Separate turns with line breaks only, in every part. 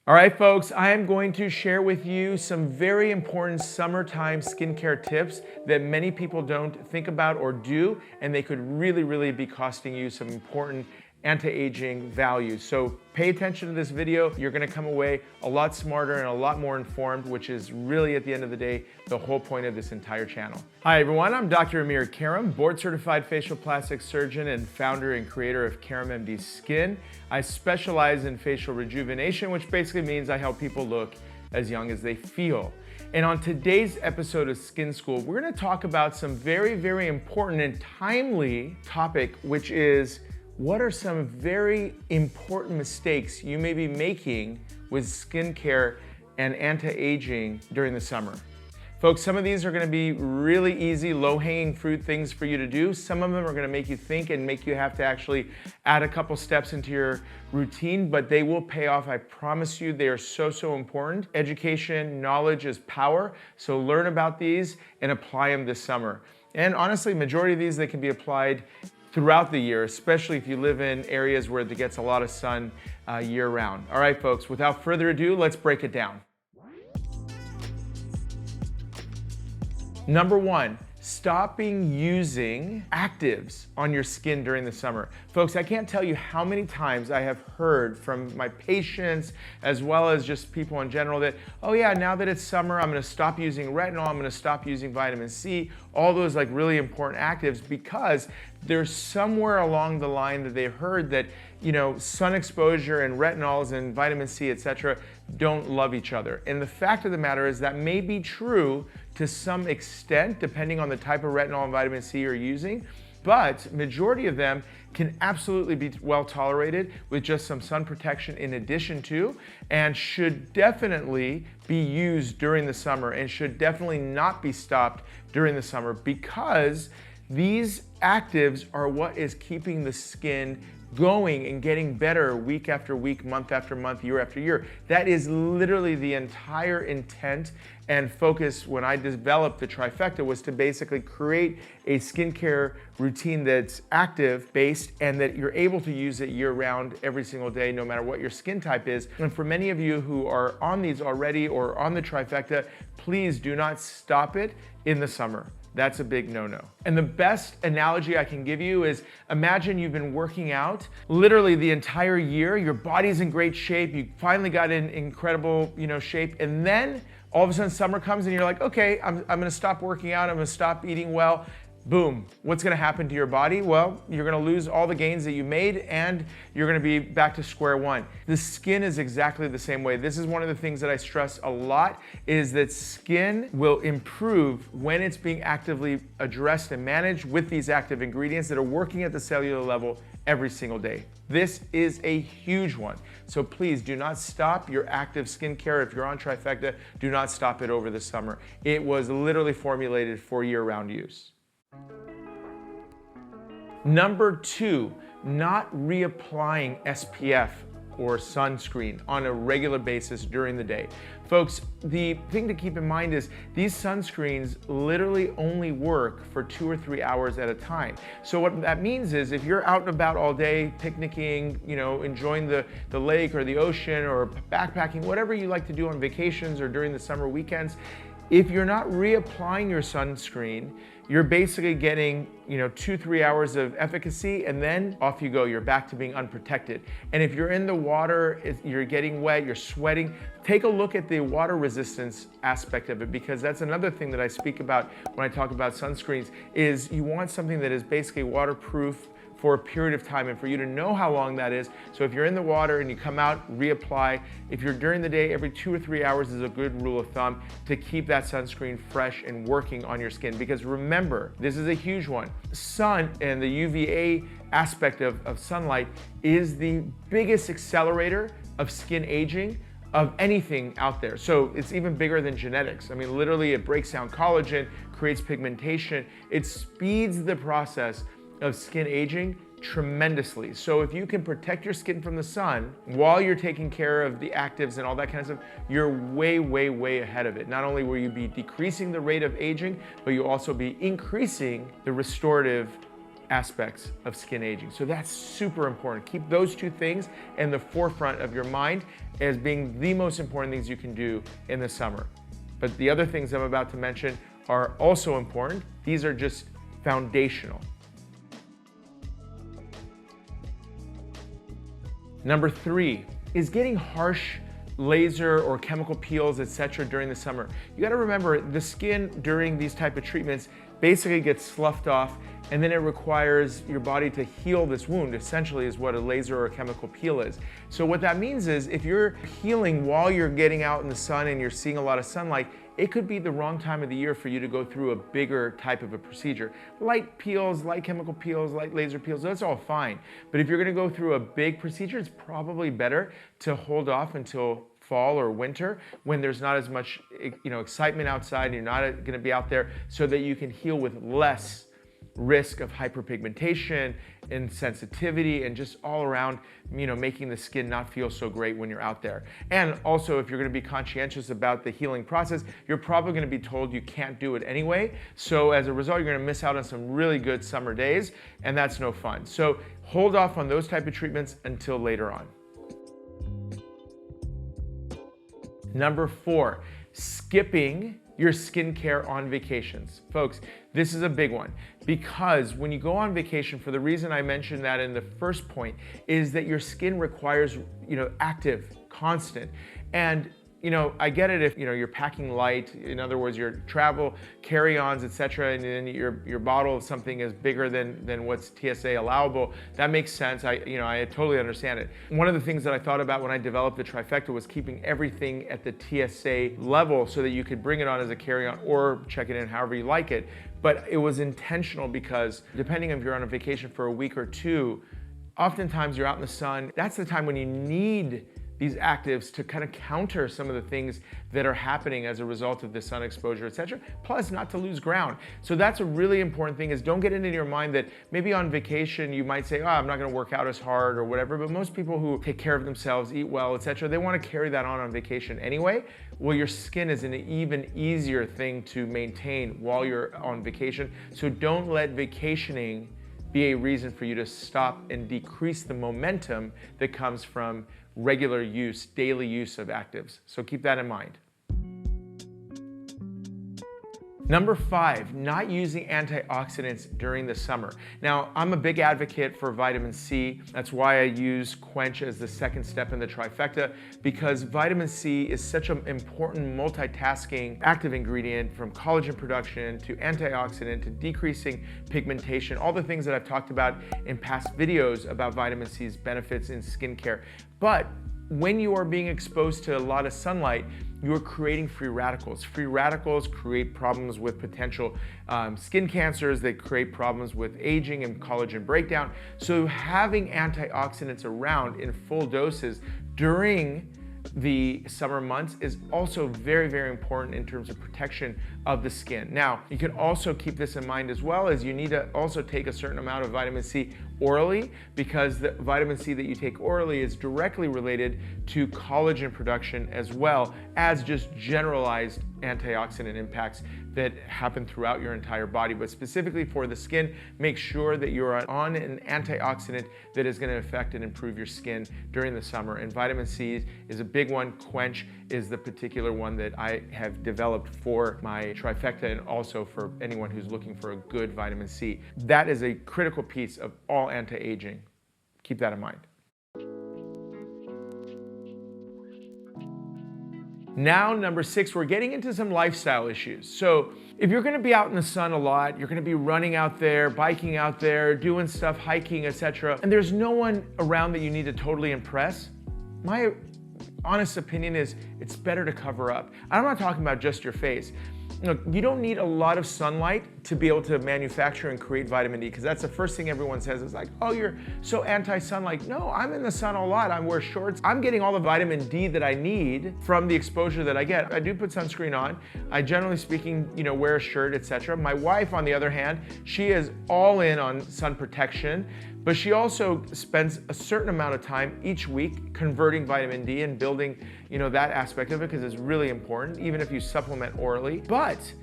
All right, folks, I am going to share with you some very important summertime skincare tips that many people don't think about or do, and they could really be costing you some important anti-aging value. So pay attention to this video. You're gonna come away a lot smarter and a lot more informed, which is really, at the end of the day, the whole point of this entire channel. Hi everyone, I'm Dr. Amir Karam, board certified facial plastic surgeon and founder and creator of Karam MD Skin. I specialize in facial rejuvenation, which basically means I help people look as young as they feel. And on today's episode of Skin School, we're gonna talk about some very important and timely topic, which is what are some very important mistakes you may be making with skincare and anti-aging during the summer? Folks, some of these are gonna be really easy, low-hanging fruit things for you to do. Some of them are gonna make you think and make you have to actually add a couple steps into your routine, but they will pay off, I promise you. They are so important. Education, knowledge is power, so learn about these and apply them this summer. And honestly, majority of these, they can be applied throughout the year, especially if you live in areas where it gets a lot of sun year round. All right, folks, without further ado, let's break it down. Number one, stopping using actives on your skin during the summer. Folks, I can't tell you how many times I have heard from my patients as well as just people in general that, oh yeah, now that it's summer, I'm gonna stop using retinol, I'm gonna stop using vitamin C, all those like really important actives, because there's somewhere along the line that they heard that, you know, sun exposure and retinols and vitamin C, etc., don't love each other. And the fact of the matter is that may be true to some extent, depending on the type of retinol and vitamin C you're using, but majority of them can absolutely be well tolerated with just some sun protection in addition to, and should definitely be used during the summer and should definitely not be stopped during the summer, because these actives are what is keeping the skin going and getting better week after week, month after month, year after year. That is literally the entire intent and focus when I developed the trifecta, was to basically create a skincare routine that's active based and that you're able to use it year round every single day, no matter what your skin type is. And for many of you who are on these already or on the trifecta, please do not stop it in the summer. That's a big no-no. And the best analogy I can give you is, imagine you've been working out literally the entire year, your body's in great shape, you finally got in incredible, shape, and then all of a sudden summer comes and you're like, okay, I'm gonna stop working out, I'm gonna stop eating well. Boom, what's gonna happen to your body? Well, you're gonna lose all the gains that you made and you're gonna be back to square one. The skin is exactly the same way. This is one of the things that I stress a lot, is that skin will improve when it's being actively addressed and managed with these active ingredients that are working at the cellular level every single day. This is a huge one. So please do not stop your active skincare. If you're on trifecta, do not stop it over the summer. It was literally formulated for year-round use. Number two, not reapplying SPF or sunscreen on a regular basis during the day. Folks, the thing to keep in mind is these sunscreens literally only work for 2 or 3 hours at a time. So what that means is, if you're out and about all day picnicking, enjoying the lake or the ocean or backpacking, whatever you like to do on vacations or during the summer weekends, if you're not reapplying your sunscreen, you're basically getting 2-3 hours of efficacy, and then off you go. You're back to being unprotected. And if you're in the water, you're getting wet, you're sweating, take a look at the water resistance aspect of it, because that's another thing that I speak about when I talk about sunscreens, is you want something that is basically waterproof for a period of time, and for you to know how long that is. So if you're in the water and you come out, reapply. If you're during the day, every 2 or 3 hours is a good rule of thumb to keep that sunscreen fresh and working on your skin. Because remember, this is a huge one. Sun and the UVA aspect of sunlight is the biggest accelerator of skin aging of anything out there. So it's even bigger than genetics. I mean, literally it breaks down collagen, creates pigmentation. It speeds the process of skin aging tremendously. So if you can protect your skin from the sun while you're taking care of the actives and all that kind of stuff, you're way ahead of it. Not only will you be decreasing the rate of aging, but you'll also be increasing the restorative aspects of skin aging. So that's super important. Keep those two things in the forefront of your mind as being the most important things you can do in the summer. But the other things I'm about to mention are also important. These are just foundational. Number 3 is getting harsh laser or chemical peels, etc. during the summer. You got to remember the skin during these type of treatments basically gets sloughed off, and then it requires your body to heal this wound, essentially is what a laser or a chemical peel is. So what that means is if you're healing while you're getting out in the sun and you're seeing a lot of sunlight, it could be the wrong time of the year for you to go through a bigger type of a procedure. Light peels, light chemical peels, light laser peels, that's all fine. But if you're gonna go through a big procedure, it's probably better to hold off until fall or winter when there's not as much excitement outside and you're not gonna be out there, so that you can heal with less risk of hyperpigmentation and sensitivity and just all around, making the skin not feel so great when you're out there. And also, if you're gonna be conscientious about the healing process, you're probably gonna be told you can't do it anyway. So as a result, you're gonna miss out on some really good summer days, and that's no fun. So hold off on those type of treatments until later on. Number 4, skipping your skincare on vacations. Folks, this is a big one, because when you go on vacation, for the reason I mentioned that in the first point, is that your skin requires, active, constant. And I get it if you're packing light, in other words, your travel carry-ons, etc., and then your bottle of something is bigger than what's TSA allowable. That makes sense. I totally understand it. One of the things that I thought about when I developed the trifecta was keeping everything at the TSA level so that you could bring it on as a carry-on or check it in however you like it. But it was intentional because depending if you're on a vacation for a week or two, oftentimes you're out in the sun. That's the time when you need these actives to kind of counter some of the things that are happening as a result of the sun exposure, etc. Plus, not to lose ground. So that's a really important thing, is don't get into your mind that maybe on vacation you might say, I'm not going to work out as hard or whatever. But most people who take care of themselves, eat well, etc., they want to carry that on vacation anyway. Well, your skin is an even easier thing to maintain while you're on vacation. So don't let vacationing be a reason for you to stop and decrease the momentum that comes from regular use, daily use of actives. So keep that in mind. Number 5, not using antioxidants during the summer. Now, I'm a big advocate for vitamin C. That's why I use Quench as the second step in the trifecta, because vitamin C is such an important multitasking active ingredient, from collagen production to antioxidant to decreasing pigmentation, all the things that I've talked about in past videos about vitamin C's benefits in skincare. But when you are being exposed to a lot of sunlight, you're creating free radicals. Free radicals create problems with potential skin cancers. They create problems with aging and collagen breakdown. So having antioxidants around in full doses during the summer months is also very, very important in terms of protection of the skin. Now, you can also keep this in mind as well, as you need to also take a certain amount of vitamin C orally, because the vitamin C that you take orally is directly related to collagen production, as well as just generalized antioxidant impacts that happen throughout your entire body. But specifically for the skin, make sure that you're on an antioxidant that is going to affect and improve your skin during the summer. And vitamin C is a big one. Quench is the particular one that I have developed for my trifecta, and also for anyone who's looking for a good vitamin C. That is a critical piece of all anti-aging. Keep that in mind. Now, number 6, we're getting into some lifestyle issues. So if you're gonna be out in the sun a lot, you're gonna be running out there, biking out there, doing stuff, hiking, etc., and there's no one around that you need to totally impress, my honest opinion is it's better to cover up. I'm not talking about just your face. Look, you don't need a lot of sunlight to be able to manufacture and create vitamin D, because that's the first thing everyone says is like, oh, you're so anti-sunlight. No, I'm in the sun a lot. I wear shorts. I'm getting all the vitamin D that I need from the exposure that I get. I do put sunscreen on. I generally speaking, wear a shirt, etc. My wife, on the other hand, she is all in on sun protection, but she also spends a certain amount of time each week converting vitamin D and building, that aspect of it, because it's really important, even if you supplement orally. But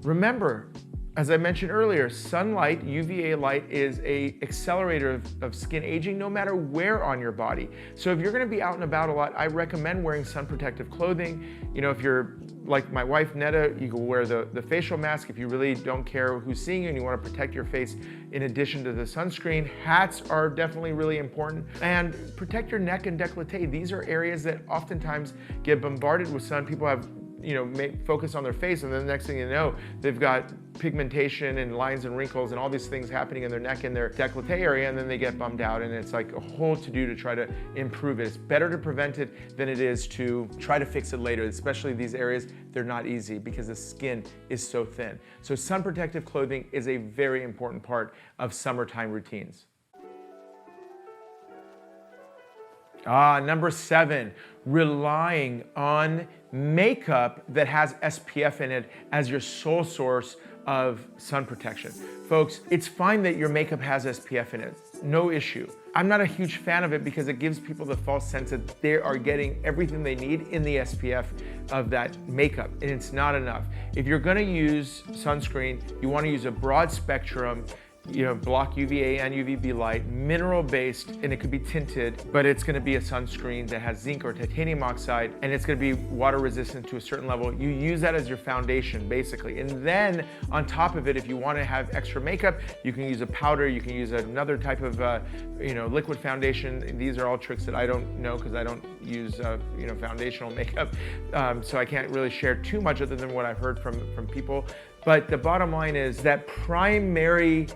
remember, As I mentioned earlier, sunlight, UVA light, is an accelerator of skin aging no matter where on your body. So if you're gonna be out and about a lot, I recommend wearing sun protective clothing. You know, if you're like my wife, Netta, you can wear the facial mask if you really don't care who's seeing you and you wanna protect your face in addition to the sunscreen. Hats are definitely really important. And protect your neck and décolleté. These are areas that oftentimes get bombarded with sun. People have, you know, focus on their face, and then the next thing you know, they've got pigmentation and lines and wrinkles and all these things happening in their neck and their décolleté area, and then they get bummed out, and it's like a whole to-do to try to improve it. It's better to prevent it than it is to try to fix it later, especially these areas. They're not easy because the skin is so thin. So sun protective clothing is a very important part of summertime routines. Number 7, relying on makeup that has SPF in it as your sole source of sun protection. Folks, it's fine that your makeup has SPF in it, no issue. I'm not a huge fan of it because it gives people the false sense that they are getting everything they need in the SPF of that makeup, and it's not enough. If you're gonna use sunscreen, you wanna use a broad spectrum, you know, block UVA and UVB light, mineral based, and it could be tinted, but it's gonna be a sunscreen that has zinc or titanium oxide, and it's gonna be water resistant to a certain level. You use that as your foundation, basically. And then on top of it, if you wanna have extra makeup, you can use a powder, you can use another type of you know, liquid foundation. These are all tricks that I don't know because I don't use you know, foundational makeup. So I can't really share too much other than what I've heard from people. But the bottom line is that primary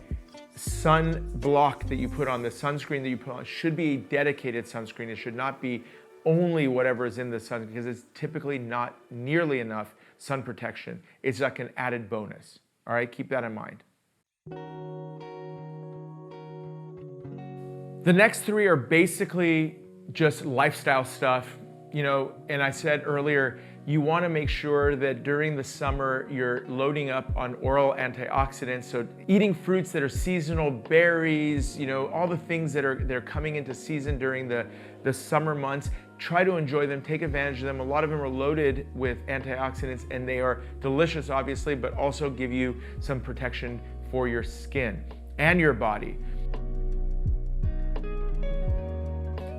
sun block that you put on, the sunscreen that you put on, should be a dedicated sunscreen. It should not be only whatever is in the sun, because it's typically not nearly enough sun protection. It's like an added bonus. All right, keep that in mind. The next 3 are basically just lifestyle stuff. You know, and I said earlier, you want to make sure that during the summer you're loading up on oral antioxidants. So eating fruits that are seasonal, berries, you know, all the things that are coming into season during the summer months. Try to enjoy them, take advantage of them. A lot of them are loaded with antioxidants, and they are delicious, obviously, but also give you some protection for your skin and your body.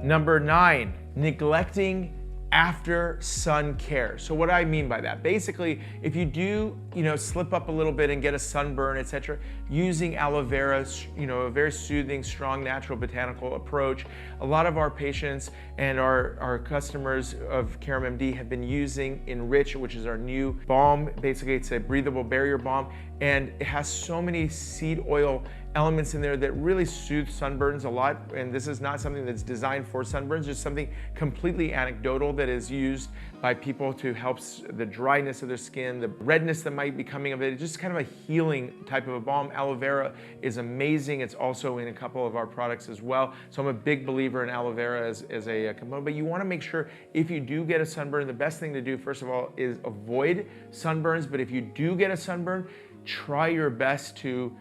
Number 9, neglecting after sun care. So what do I mean by that? Basically, if you do, you know, slip up a little bit and get a sunburn, etc., using aloe vera, you know, a very soothing, strong, natural botanical approach. A lot of our patients and our customers of Karam MD have been using Enrich, which is our new balm. Basically, it's a breathable barrier balm, and it has so many seed oil elements in there that really soothe sunburns a lot. And this is not something that's designed for sunburns, just something completely anecdotal that is used by people to help the dryness of their skin, the redness that might be coming of it. It's just kind of a healing type of a balm. Aloe vera is amazing. It's also in a couple of our products as well. So I'm a big believer in aloe vera as a component, but you want to make sure if you do get a sunburn, the best thing to do, first of all, is avoid sunburns. But if you do get a sunburn, try your best to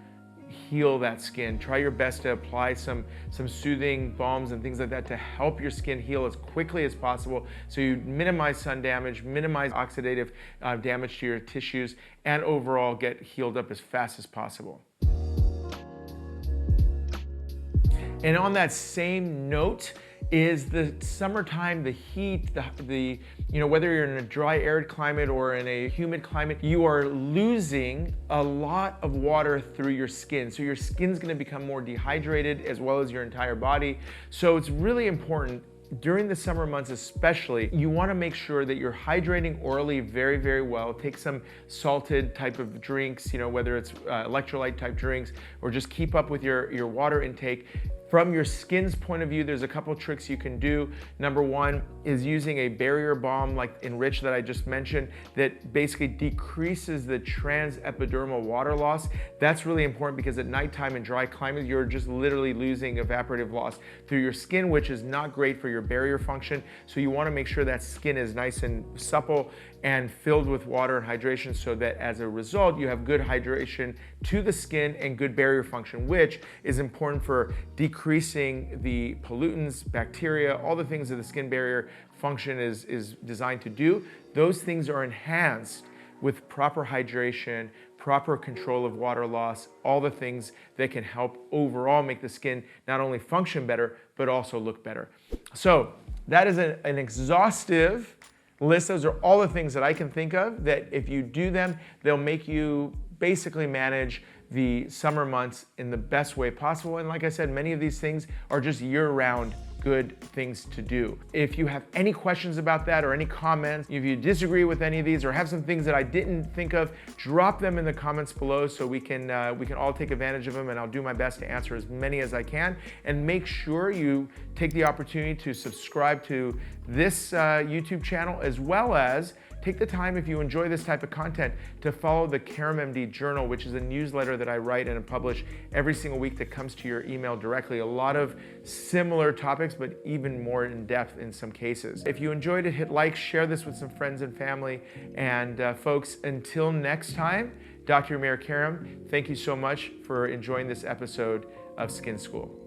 heal that skin. Try your best to apply some soothing balms and things like that to help your skin heal as quickly as possible, so you minimize sun damage, minimize oxidative damage to your tissues, and overall get healed up as fast as possible. And on that same note is the summertime, the heat, the you know, whether you're in a dry, arid climate or in a humid climate, you are losing a lot of water through your skin. So your skin's gonna become more dehydrated, as well as your entire body. So it's really important during the summer months especially, you wanna make sure that you're hydrating orally very, very well. Take some salted type of drinks, you know, whether it's electrolyte type drinks, or just keep up with your water intake. From your skin's point of view, there's a couple tricks you can do. Number 1 is using a barrier balm like Enrich that I just mentioned, that basically decreases the transepidermal water loss. That's really important because at nighttime in dry climate, you're just literally losing evaporative loss through your skin, which is not great for your barrier function. So you want to make sure that skin is nice and supple and filled with water and hydration, so that as a result, you have good hydration to the skin and good barrier function, which is important for decreasing the pollutants, bacteria, all the things that the skin barrier function is designed to do. Those things are enhanced with proper hydration, proper control of water loss, all the things that can help overall make the skin not only function better, but also look better. So that is an exhaustive list. Those are all the things that I can think of that if you do them, they'll make you basically manage the summer months in the best way possible. And like I said, many of these things are just year-round good things to do. If you have any questions about that or any comments, if you disagree with any of these or have some things that I didn't think of, drop them in the comments below so we can all take advantage of them, and I'll do my best to answer as many as I can. And make sure you take the opportunity to subscribe to this YouTube channel, as well as take the time, if you enjoy this type of content, to follow the Karam MD Journal, which is a newsletter that I write and publish every single week that comes to your email directly. A lot of similar topics, but even more in depth in some cases. If you enjoyed it, hit like, share this with some friends and family. And folks, until next time, Dr. Amir Karam, thank you so much for enjoying this episode of Skin School.